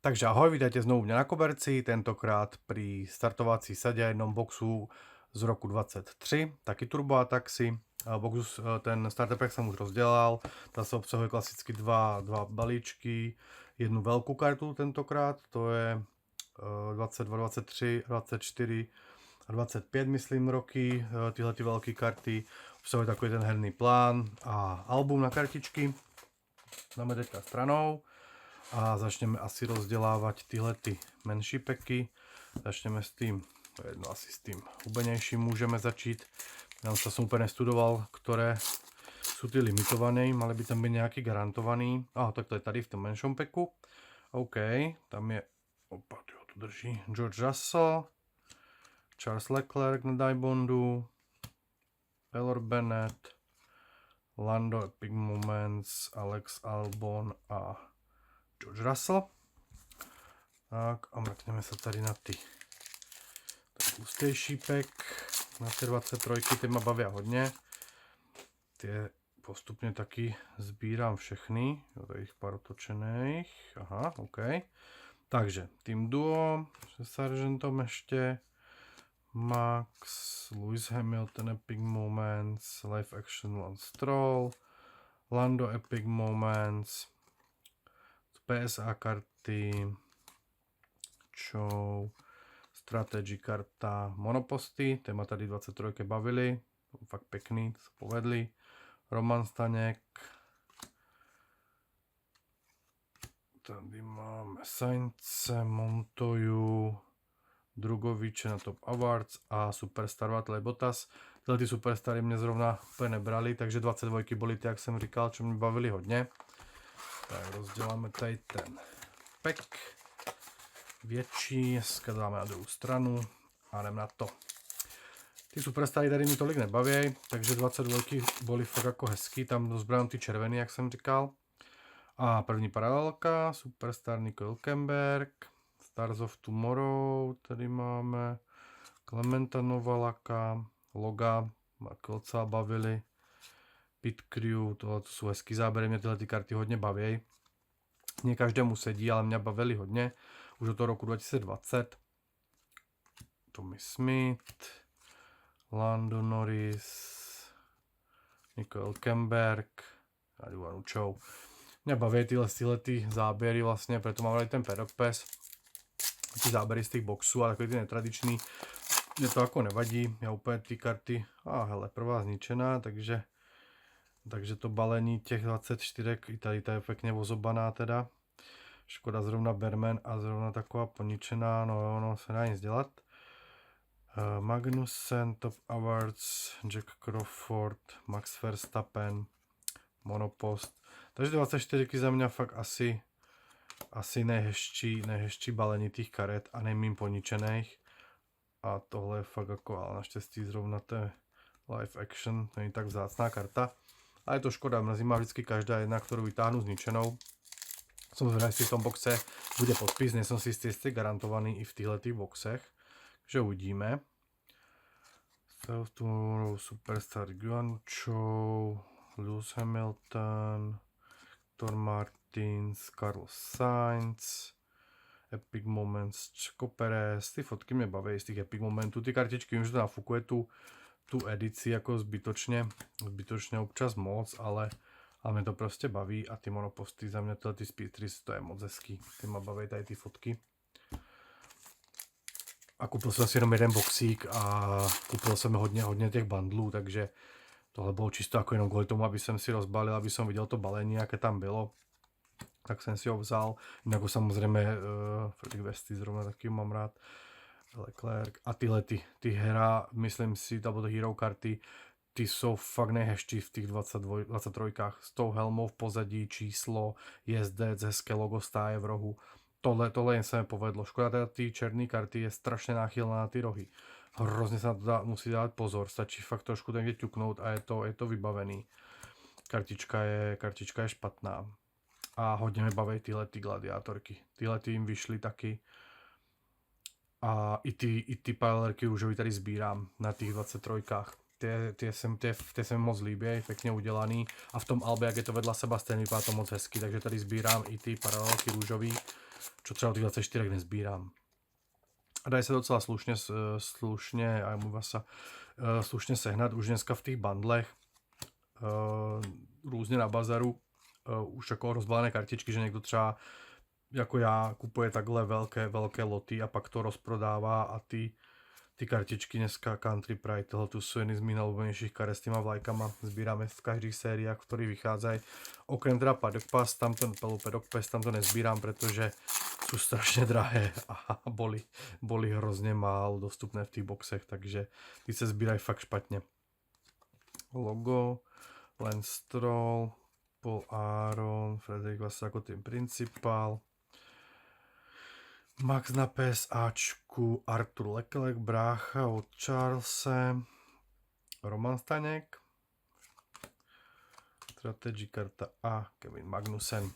Takže ahoj, vítajte znovu mňa na koberci, tentokrát pri startovací sade a jednom boxu z roku 23, taky Turbo Ataxi. Boxus, ten starter pack som už rozdělal, zase obsahuje klasicky dva balíčky, jednu veľkú kartu tentokrát, to je 22, 23, 24 a 25 myslím roky, tyhle ty veľké karty, obsahuje takový ten herný plán a album na kartičky. Dáme teďka stranou. A začneme asi rozdělávat tyhle ty menší peky. Začneme s tím, to je jedno, asi s tím hubenějším můžeme začít. Já jsem úplně nestudoval, které jsou ty limitované, mali by tam být nějaký garantovaný. Tak to je tady v tom menším peku. OK, tam je, opa, to drží, George Russell, Charles Leclerc na Diamondů, Taylor Bennett, Lando Epic Moments, Alex Albon a George Russell. Tak a mrkneme se tady na ty tlustější pack, na ty 23, ty mě baví hodně. Ty postupně taky sbírám všechny, jo, tady jich pár otočených, aha, OK. Takže Team Duo, se Sargentom ještě, Max, Lewis Hamilton Epic Moments, Live Action Lance Stroll, Lando Epic Moments, PSA karty, Show, Strategy karta, Monoposty, téma tady 23 bavili, fakt pěkný, to se povedli. Roman Staněk, tady máme Saince, Montoyu, Drugoviče na Top Awards a Superstar Valtteri Bottas. Tyhle ty Superstary mě zrovna úplně nebrali, takže 22 byly ty, jak jsem říkal, čo mě bavili hodně. Tak rozděláme tady ten pack větší, dáme na druhou stranu a jdeme na to. Ty Superstary tady mi tolik nebaví, takže 22 byly fakt jako hezký, tam dozbrám ty červený, jak jsem říkal. A první paralelka, Superstar Nico Hülkenberg, Stars of Tomorrow, tady máme Klementa Novalaka, Loga, Marko docela bavili. Pit Crew, tohle to jsou hezký záběry, mě tyhle ty karty hodně baví. Ne každému sedí, ale mě bavili hodně. Už od toho roku 2020. Tommy Smith, Lando Norris, Nico Hülkenberg a Duanu Chou. Mě baví tyhle ty záběry vlastně, proto mám tady ten Paddock Pass. Ty záběry z těch boxů a takový ty netradiční. Mě to jako nevadí, já úplně ty karty, hele, prvá zničená, takže to balení těch 24, i tady ta je pěkně ozobaná teda. Škoda zrovna Berman a zrovna taková poničená, no se dá nic dělat. Magnussen, Top Awards, Jack Crawford, Max Verstappen, Monopost. Takže 24 za mě fakt asi nejhezčí balení těch karet a nejmín poničených. A tohle je fakt jako, ale naštěstí zrovna to je live action, není tak vzácná karta. A je to škoda, mrzí má vždycky každá jedna, kterou vytáhnu zničenou. Jsem zvědavý, jestli v tom boxe bude podpis, nejsem si jistý, jestli garantovaný i v těchto boxech. Takže uvidíme. South Tomorrow, Superstar Guancho, Lewis Hamilton, Thor Martins, Carlos Sainz, Epic Moments, Checo Perez. Ty fotky mě baví z těch Epic Momentů. Ty kartičky vím, že to nafukuje tu edici jako zbytočně občas moc, ale mě to prostě baví a ty monoposty za mě tyhle ty speedtries, to je moc hezký. Ty mě baví tady ty fotky. A koupil jsem si jenom jeden boxík a koupil jsem hodně těch bundlů, takže tohle bylo čisto jako jenom kvůli tomu, aby jsem si rozbalil, aby jsem viděl to balení, jaké tam bylo. Tak jsem si ho vzal. Jinak samozřejmě Fredrik Vesty zrovna taky mám rád. Leclerc a tyhle ty hra, myslím si, to hero karty, ty jsou fakt nejhezčí v těch 23. S tou helmou v pozadí, číslo, jezdec, hezké logo stáje v rohu. Tohle jen se mi povedlo. Škoda teda ty černé karty je strašně náchylná na ty rohy. Hrozně se na to musí dát pozor, stačí fakt trošku někde ťuknout a je to vybavený. Kartička je špatná. A hodně mi baví tyhle ty gladiátorky. Tyhle jim vyšly taky. A i ty paralelky růžový tady sbírám na těch 23. Ty se mi moc líbí, pěkně udělaný. A v tom albě, jak je to vedla seba stejně, vypadá to moc hezky, takže tady sbírám i ty paralelky růžový. čo třeba od 24 nezbírám. A dají se docela slušně a mluva sa slušně sehnat už dneska v těch bundlech různě na bazaru už jako rozbalené kartičky, že někdo třeba jako já kupuje takhle velké loty a pak to rozprodává a ty kartičky dneska Country Pride, tohle tu jsou jedny z mých najľúbenejších karet s týma vlajkama, sbíráme v každých sériách, v ktorých vychádzají. Okrem teda Paddock Pass, Paddock Pass tam to nezbírám, protože jsou strašně drahé a boli hrozně málo dostupné v těch boxech, takže ty se sbírají fakt špatně. Logo, Lance Stroll, Paul Aron, Frederick Vasseur jako tým principál, Max na PSAčku, Artur Leclerc, brácha od Charlese, Roman Staněk, Strategy karta a Kevin Magnussen.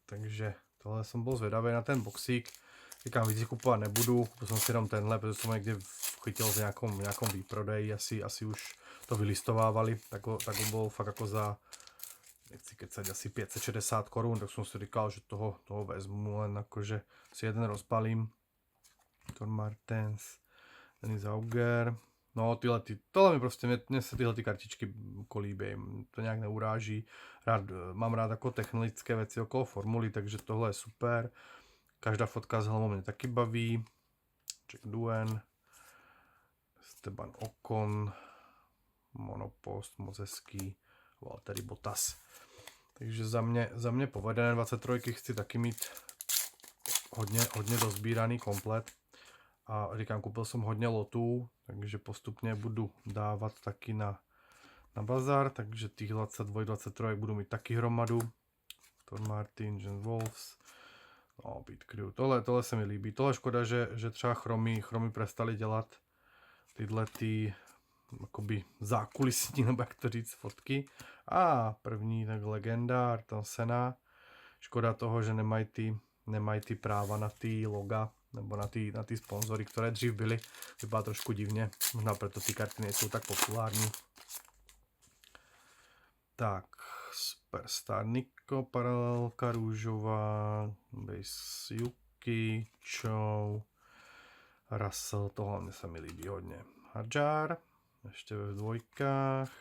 Takže tohle jsem byl zvědavý na ten boxík. Říkám, víc kupovat nebudu, koupil jsem si jenom tenhle, protože jsem někdy chytil v nějakom výprodeji, asi už to vylistovávali, tak to bylo fakt jako za nechci kecat, asi 560 korun, tak jsem si říkal, že toho vezmu, len akože si jeden rozpalím. Tom Martens, Denis Auger, no tohle mi prostě, mně se tyhle kartičky kolíbí, to nějak neuráží, mám rád jako technické věci okolo formuly, takže tohle je super. Každá fotka s helmou mě taky baví. Jack Doohan, Esteban Ocon, Monopost, moc hezký, Valtteri Bottas. Takže za mě povedené 23 chci taky mít hodně dozbíraný komplet. A říkám, koupil jsem hodně lotů, takže postupně budu dávat taky na bazar, takže těch 22, 23 budu mít taky hromadu. Aston Martin, James Wolves, no, Pit Crew, tohle se mi líbí. Tohle škoda, že třeba chromy prestali dělat tyhle jakoby zákulisní, nebo jak to říct, fotky. A první tak legenda, Ayrton Senna. Škoda toho, že nemají ty práva na ty loga, nebo na ty sponzory, které dřív byly. Vypadá trošku divně, možná proto ty karty nejsou tak populární. Tak, Superstar Nico, paralelka růžová, Base Yuki, Chow, Russell, tohle se mi líbí hodně. Hadjar, ještě ve dvojkách,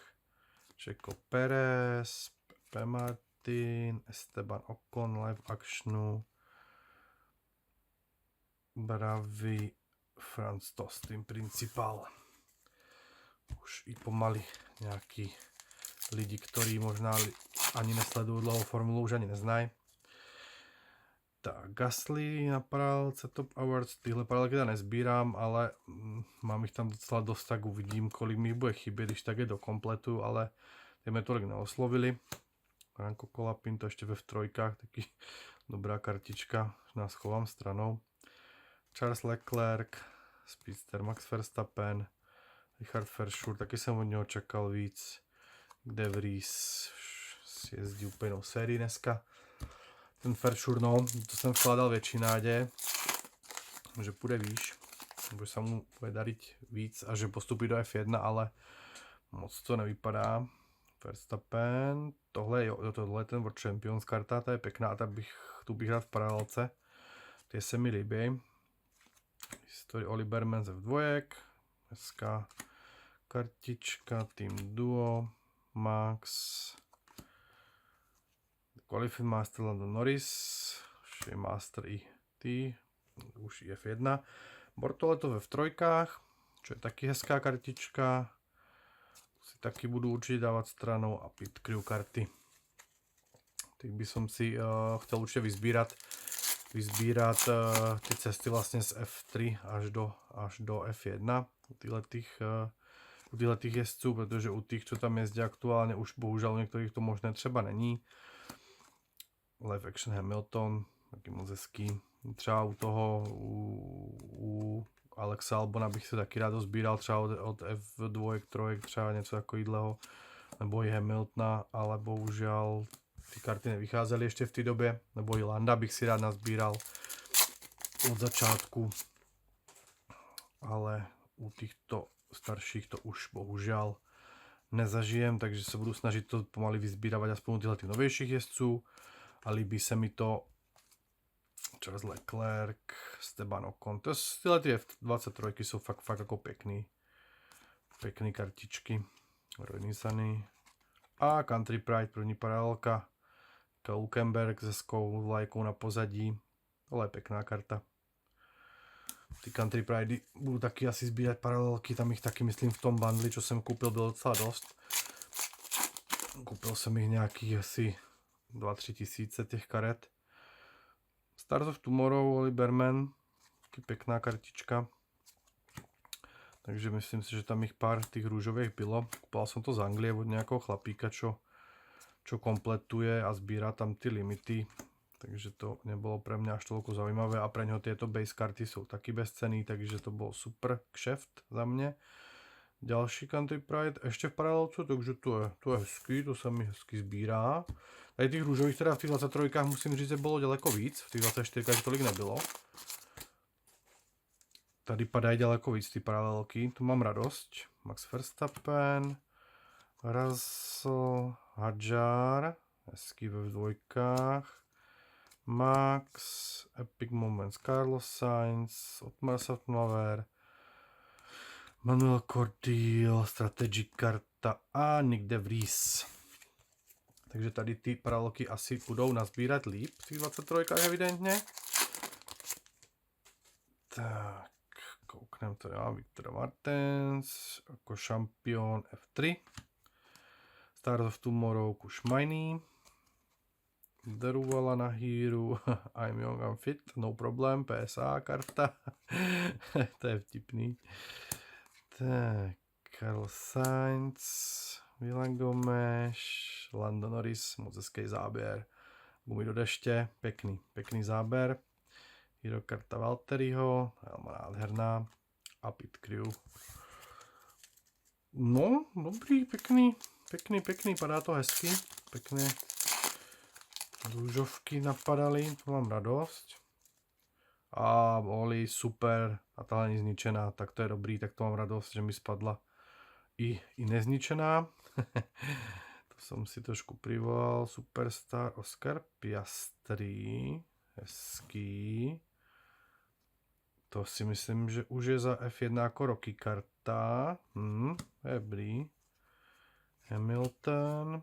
Checo Perez, Pepe Martin, Esteban Ocon, live actionu, Bravi, Franz Tost, tým principál. Už i pomaly nějaký lidi, kteří možná ani nesledují dlouhou formulu, už ani neznají. Tak, Gasly na paralelce Top Awards, tyhle paralelky teda nezbírám, ale mám jich tam docela dost, tak uvidím, kolik mi bude chybět, když tak je do kompletu, ale ty mě tolik neoslovili. Franco Colapinto to ještě ve trojkách, taky dobrá kartička, nás chovám stranou. Charles Leclerc, Speedster Max Verstappen, Richard Verschoor, taky jsem od něho čekal víc. De Vries jezdí úplně jinou sérii dneska. Ten Verschoor, no, to jsem vkládal větší náděje, že půjde výš, že se mu bude darit víc a že postupí do F1, ale moc to nevypadá. Verstappen, tohle je ten World Champions karta, ta je pěkná, tu bych rád v paralelce, ty se mi líbí. Historie Oliver Menz v dvojek, dneska kartička, Team Duo, Max, Qualifying Master Lando Norris, už je Master i ty, už je F1. Bortoleto ve trojkách, čo je taky hezká kartička, si taky budu určitě dávat stranou a Pit Crew karty. Teď by som si chtěl určitě vyzbírat ty cesty vlastně z F3 až do F1 u těchto jezdců, protože u těch, co tam jezdí aktuálně, už bohužel u některých to možné třeba není. Live Action Hamilton, taky moc hezký. Třeba u Alexa Albona bych se taky rád dozbíral, třeba od F2, 3, třeba něco takového, nebo i Hamiltona, ale bohužel ty karty nevycházely ještě v té době, nebo i Landa bych si rád nazbíral od začátku, ale u těchto starších to už bohužel nezažijem, takže se budu snažit to pomaly vyzbírat aspoň tyhle novějších jezdců a líbí se mi to Charles Leclerc, Esteban Ocon. Tyhle ty F23 jsou fakt jako pěkný kartičky. Roy Nissany. A Country Pride, první paralelka. Hülkenberg se skou vlajkou na pozadí. Tohle je pěkná karta. Ty Country Pride budu taky asi sbírat paralelky, tam jich taky myslím v tom bundli, co jsem koupil, bylo docela dost. Koupil jsem jich nějakých asi 2-3 tisíce těch karet. Stars of Tomorrow, Oli Berman, taky pěkná kartička. Takže myslím si, že tam jich pár těch růžových bylo. Kupoval jsem to z Anglie od nějakého chlapíka, čo kompletuje a sbírá tam ty limity. Takže to nebylo pre mňa až toľko zaujímavé a pre ňoho tieto base karty sú taky bezcenný, takže to bol super kšeft za mne. Ďalší Country Pride ešte v paralelce, takže to je hezký, to sa mi hezky sbírá. Tady tých růžových teda v tých 23 musím říct, že bylo daleko víc, v tých 24 tolik nebylo. Tady padají daleko víc ty paralelky, tu mám radost. Max Verstappen, Russell, Hadjar, hezký ve dvojkách. Max, Epic Moments, Carlos Sainz, Otmar Safnauer, Manuel Cordial, Strategic karta a Nick de Vries. Takže tady ty paralelky asi budou nazbírat líp v těch 23 evidentně. Tak, koukneme to já, Victor Martens, jako šampion F3. Stars of Tomorrow, Kushmaini. Daruvala na hýru, I'm young, I'm fit, no problem, PSA karta, to je vtipný. Tak, Carlos Sainz, Milan Gomes, Lando Norris, moc hezký záběr, gumy do deště, pěkný záběr. Hero karta Valtteriho, helma nádherná, a Pit Crew. No, dobrý, pěkný, padá to hezky, pěkné. Růžovky napadaly, to mám radost. A Oli super, a tahle není zničená, tak to je dobrý, tak to mám radost, že mi spadla i nezničená. To jsem si trošku privolal. Superstar Oscar Piastri, hezký. To si myslím, že už je za F1 jako roky karta. Dobrý. Hamilton,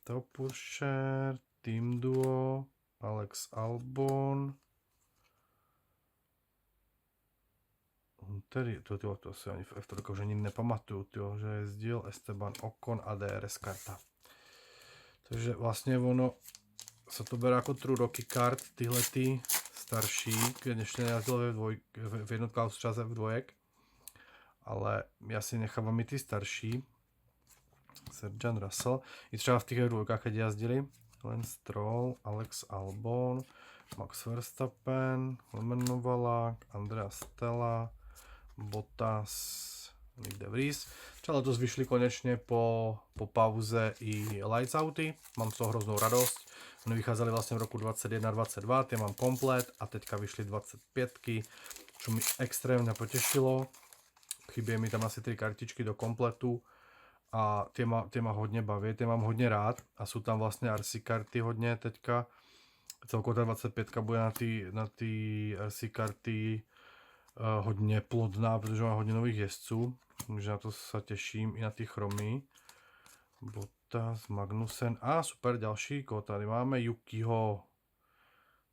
Top Purser, Team Duo, Alex Albon. To si ani v F3 už ani nepamatuju, že jezdil Esteban Ocon a DRS karta. Takže vlastně ono se to bere jako true rocky kart, tyhle ty starší, když ještě nejazdil v jednotkách třeba v dvojek. Ale já si nechávám i ty starší. Sergeant Russell. I třeba v těch dvojkách, keď jazdili. Lance Stroll, Alex Albon, Max Verstappen, Romain Novalák, Andrea Stella, Bottas, Nick de Vries. Třeba letos vyšli konečně po pauze i Lights Outy. Mám z toho hroznou radost. Oni vycházeli vlastně v roku 21-22, ty mám komplet a teďka vyšly 25, čo mi extrémně potěšilo. Chybí mi tam asi 3 kartičky do kompletu. A ty má hodně baví, ty mám hodně rád a jsou tam vlastně RC karty hodně teďka. Celkově ta 25 bude na ty RC karty hodně plodná, protože má hodně nových jezdců, takže na to se těším i na ty chromy. Bottas, Magnussen a super další, koho tady máme, Yukiho,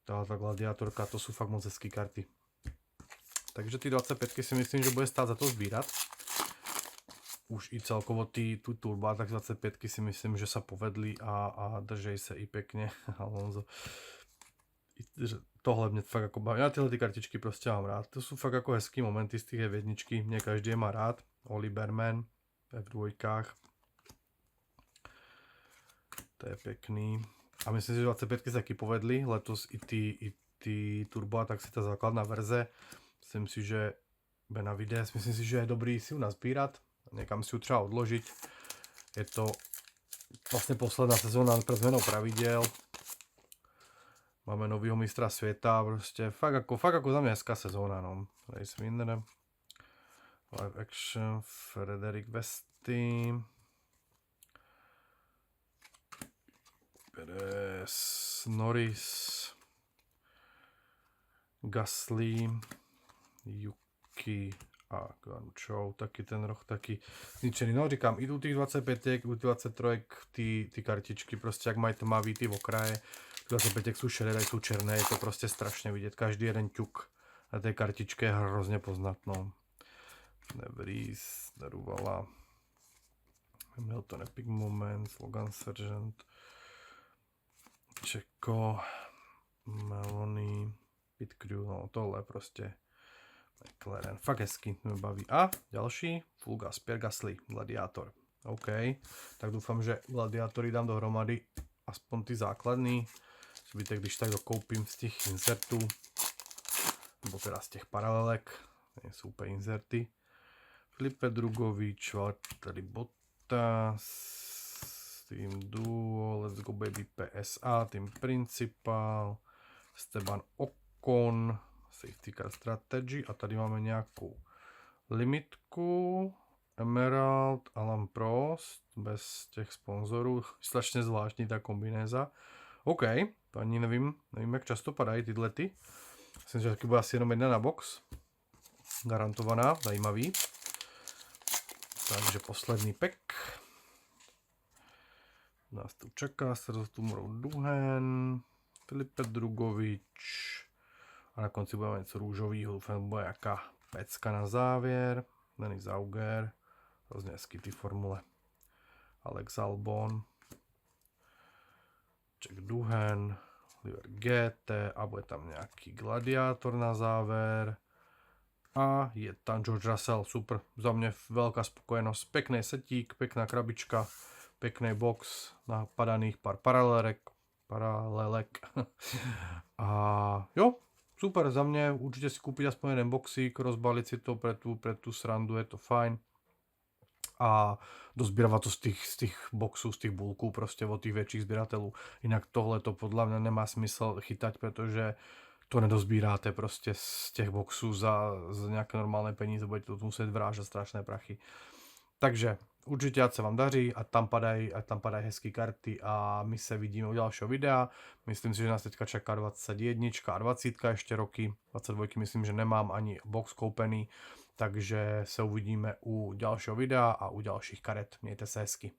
ta gladiátorka, to jsou fakt moc hezký karty. Takže ty 25 si myslím, že bude stát za to sbírat. Už i celkovo tu turbo, tak 25 si myslím, že se povedli a držej se i pěkně, Alonso. Tohle mě fakt jako baví. Já tyhle ty kartičky prostě mám rád. To jsou fakt jako hezký momenty z těch F1, mě každý je má rád. Oli Berman v dvojkách. To je pěkný. A myslím si, že 25 se taky povedli. Letos i ty turbo, tak si ta základná verze. Myslím si, že Benavides, myslím si, že je dobrý si ju nazbírat. Někam si ju třeba odložit. Je to vlastně posledná sezóna pro změnou pravidel. Máme novýho mistra světa, prostě fakt jako za mě hezká sezóna, no. Race Winner, Live Action, Frederick Vesti, Perez, Norris, Gasly, Yuki a Guangzhou, taky ten roh taky zničený. No říkám, i u těch 25, i u těch 23, ty kartičky prostě jak mají tmavý ty okraje, 25 jsou šedé, jsou černé, je to prostě strašně vidět, každý jeden ťuk na té kartičce je hrozně poznat, no. Nevries, Daruvala, Hamilton, Epic Moments, Logan Sargent, Čeko, Melony, Pit Crew, no tohle prostě McLaren, fakt hezky, mě baví. A další, Full Gas, Pierre Gasly, Gladiátor. OK, tak doufám, že Gladiátory dám dohromady, aspoň ty základní, zbytek když tak dokoupím z těch insertů, nebo teda z těch paralelek, nejsou úplně inserty. Filipe Drugovič, Valtteri Bottas, Team Duo, Let's Go Baby PSA, Team Principal, Esteban Ocon, Safety Car Strategy a tady máme nějakou limitku, Emerald, Alan Prost, bez těch sponzorů, strašně zvláštní ta kombinéza. OK, to ani nevím jak často padají tyhle ty. Myslím, že taky bude asi jenom jedna na box, garantovaná, zajímavý. Takže poslední pack. Nás tu čeká Sergio Duhen, Filipe Drugovič a na konci budeme něco růžovýho, doufám, bude jaká pecka na závěr. Denis Auger, hrozně hezký ty formule. Alex Albon, Jack Duhen, Oliver GT a bude tam nějaký Gladiátor na závěr. A je tam George Russell, super, za mě velká spokojenost, pěkný setík, pěkná krabička, pěkný box, napadaných pár paralelek. A jo, super, za mě určitě si koupit aspoň jeden boxík, rozbalit si to pre tu srandu, je to fajn. A dozbírat to z těch boxů, z těch bulků, prostě od těch větších sběratelů. Jinak tohle to podle mě nemá smysl chytať, protože to nedozbíráte prostě z těch boxů za nějaké normální peníze, budete to muset vrážet strašné prachy. Takže určitě ať se vám daří, ať tam padají hezké karty a my se vidíme u dalšího videa. Myslím si, že nás teďka čeká 21 a 20 ještě roky, 22 myslím, že nemám ani box koupený, takže se uvidíme u dalšího videa a u dalších karet. Mějte se hezky.